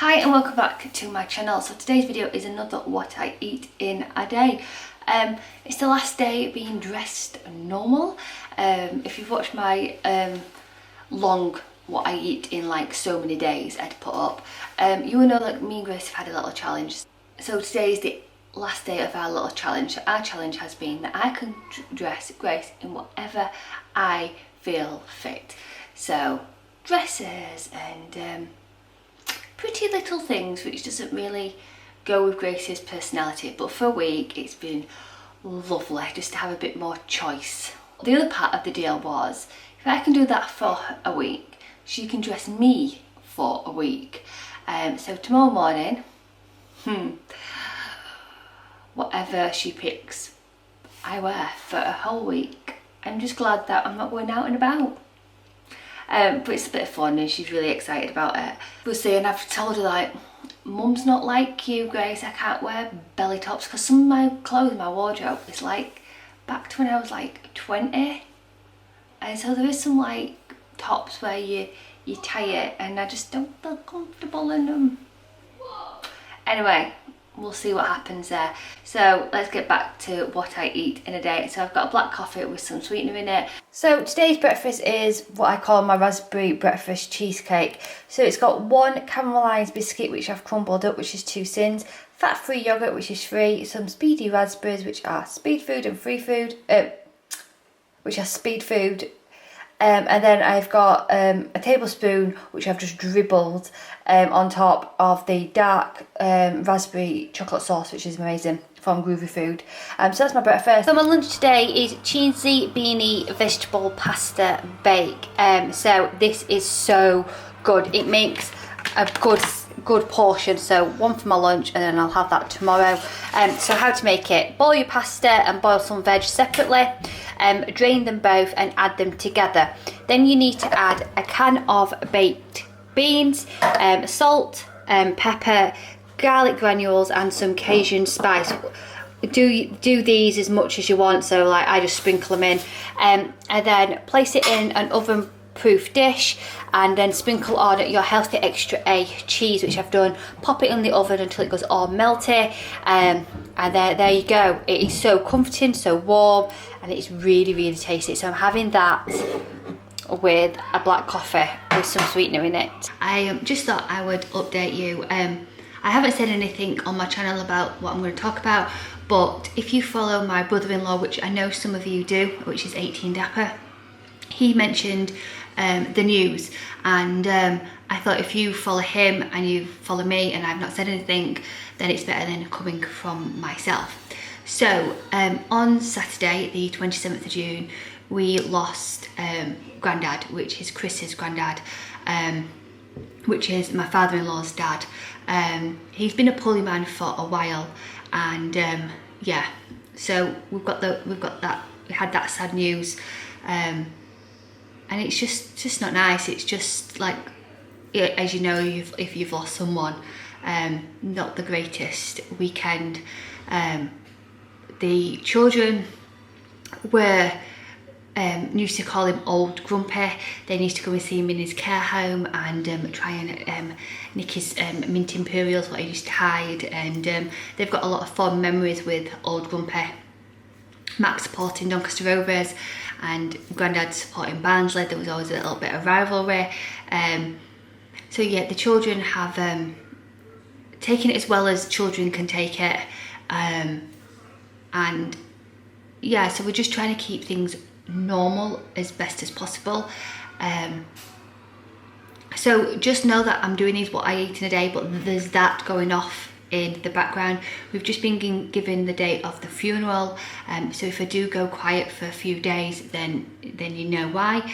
Hi and welcome back to my channel. So today's video is another what I eat in a day. It's the last day being dressed normal. If you've watched my long what I eat in like so many days I'd put up, you will know that me and Grace have had a little challenge. So today is the last day of our little challenge. Our challenge has been that I can dress Grace in whatever I feel fit. So dresses and pretty little things, which doesn't really go with Grace's personality, but for a week it's been lovely just to have a bit more choice. The other part of the deal was, if I can do that for a week, she can dress me for a week. So tomorrow morning, whatever she picks, I wear for a whole week. I'm just glad that I'm not going out and about. But it's a bit of fun and she's really excited about it. We'll see, and I've told her like, Mum's not like you, Grace, I can't wear belly tops, because some of my clothes in my wardrobe is like back to when I was like 20. And so there is some like tops where you tie it and I just don't feel comfortable in them. Anyway, we'll see what happens there. So let's get back to what I eat in a day. So I've got a black coffee with some sweetener in it. So today's breakfast is what I call my raspberry breakfast cheesecake. So it's got one caramelised biscuit which I've crumbled up, which is 2 sins, fat-free yoghurt which is free, some speedy raspberries which are speed food and free food, which are speed food. And then I've got a tablespoon which I've just dribbled on top of the dark raspberry chocolate sauce, which is amazing, from Groovy Food. So that's my breakfast. So my lunch today is cheesy beanie vegetable pasta bake. So this is so good. It makes a good portion, so one for my lunch and then I'll have that tomorrow. So how to make it: boil your pasta and boil some veg separately, drain them both and add them together. Then you need to add a can of baked beans, salt, pepper, garlic granules and some Cajun spice. Do these as much as you want, so like I just sprinkle them in, and then place it in an oven proof dish and then sprinkle on your healthy extra A cheese, which I've done. Pop it in the oven until it goes all melty, and there you go. It is so comforting, so warm, and it's really tasty. So I'm having that with a black coffee with some sweetener in it. I just thought I would update you. I haven't said anything on my channel about what I'm going to talk about, but if you follow my brother-in-law, which I know some of you do, which is 18 Dapper, he mentioned the news, and I thought if you follow him and you follow me and I've not said anything, then it's better than coming from myself. So on Saturday the 27th of June we lost Grandad, which is Chris's granddad, which is my father-in-law's dad. He's been a poorly man for a while, and yeah, so we had that sad news, and it's just not nice. It's just like, as you know, if you've lost someone, not the greatest weekend. The children were used to call him Old Grumpy. They used to go and see him in his care home and try and nick his mint imperials, what he used to hide, and they've got a lot of fond memories with Old Grumpy. Max supporting Doncaster Rovers and Grandad supporting Barnsley. There was always a little bit of rivalry. So yeah, the children have taken it as well as children can take it, and yeah, so we're just trying to keep things normal as best as possible. So just know that I'm doing these what I eat in a day, but there's that going off in the background. We've just been given the date of the funeral, so if I do go quiet for a few days, then you know why.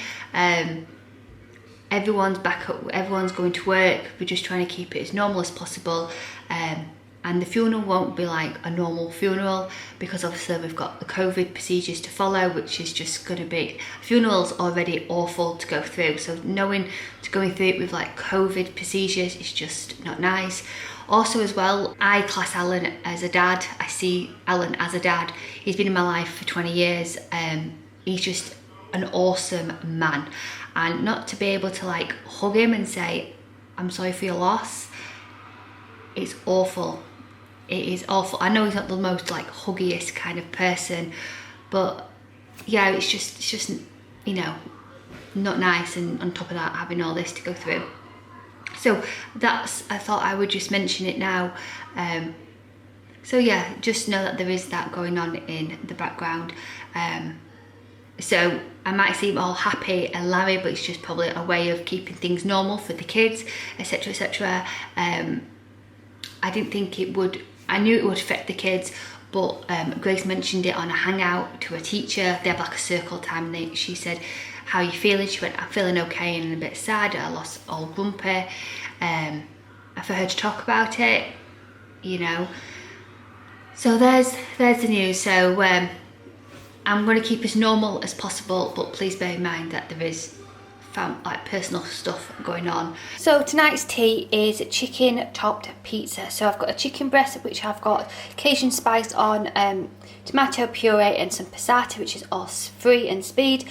Everyone's back up, everyone's going to work. We're just trying to keep it as normal as possible, and the funeral won't be like a normal funeral because obviously we've got the COVID procedures to follow, which is just going to be, funeral's already awful to go through, so going through it with like COVID procedures is just not nice. Also as well, I class Alan as a dad. I see Alan as a dad. He's been in my life for 20 years. He's just an awesome man. And not to be able to like hug him and say, I'm sorry for your loss, it's awful. It is awful. I know he's not the most like huggiest kind of person, but yeah, it's just you know, not nice, and on top of that having all this to go through. So that's, I thought I would just mention it now. So yeah, just know that there is that going on in the background. So I might seem all happy and larry, but it's just probably a way of keeping things normal for the kids, etc, etc. I didn't think it would, I knew it would affect the kids, but Grace mentioned it on a hangout to a teacher. They had like a circle time, and she said, how are you feeling? She went, I'm feeling okay and a bit sad, I lost all grumpy. For her to talk about it, you know. So there's the news. So I'm going to keep as normal as possible, but please bear in mind that there is like personal stuff going on. So tonight's tea is chicken topped pizza. So I've got a chicken breast, which I've got Cajun spice on, tomato puree and some passata, which is all free and speed.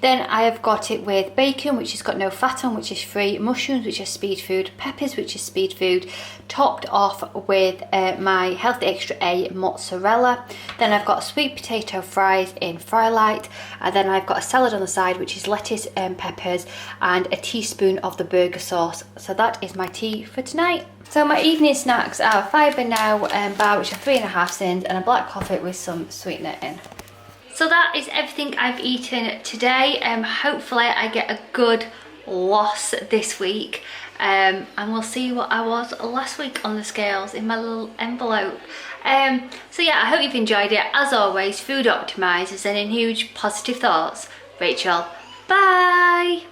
Then I have got it with bacon, which has got no fat on, which is free, mushrooms, which is speed food, peppers, which is speed food, topped off with my Healthy Extra A mozzarella. Then I've got sweet potato fries in Frylight, and then I've got a salad on the side, which is lettuce and peppers, and a teaspoon of the burger sauce. So that is my tea for tonight. So my evening snacks are a Fibre Now bar, which are 3.5 cents, and a black coffee with some sweetener in. So that is everything I've eaten today. Hopefully I get a good loss this week, and we'll see what I was last week on the scales in my little envelope. So yeah, I hope you've enjoyed it. As always, food optimizers, and in huge positive thoughts, Rachel. Bye!